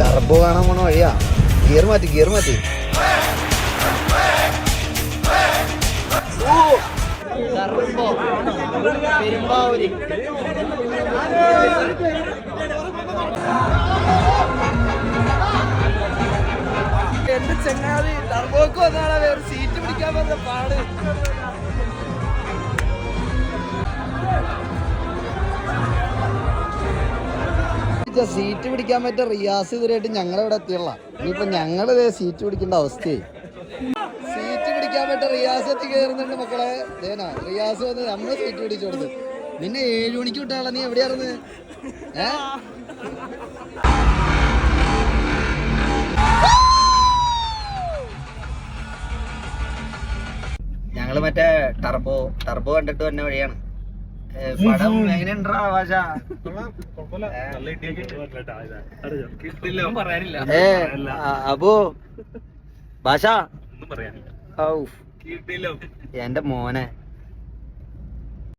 Turbo കാണാൻ പോണ വഴിയാ. ഗിയർ മാറ്റി പെരുമ്പാവൂര്. എന്റെ ചെങ്ങാതി ടർബോക്ക് വന്നാണ് വേറെ സീറ്റ് പിടിക്കാൻ പറഞ്ഞ പാട്. സീറ്റ് പിടിക്കാൻ പറ്റിയ റിയാസ് ഇതുവരെയായിട്ട് ഞങ്ങളിവിടെ എത്തിയുള്ള. ഇനിയിപ്പോ ഞങ്ങള് സീറ്റ് പിടിക്കേണ്ട അവസ്ഥയായി. സീറ്റ് പിടിക്കാൻ പറ്റിയ റിയാസ് എത്തി കയറുന്നുണ്ട് മക്കളെ. റിയാസ് വന്ന് നമ്മള് സീറ്റ് പിടിച്ചു കൊടുത്തു. നിന്നെ 7 മണിക്ക് വിട്ടാള. നീ എവിടെയായിരുന്നു? ഞങ്ങള് മറ്റേ ടർബോ കണ്ടിട്ട് വന്ന വഴിയാണ്. പടം എങ്ങനെയുണ്ടാ ഭാഷ? അപ്പോ ഭാഷ എന്റെ മോനെ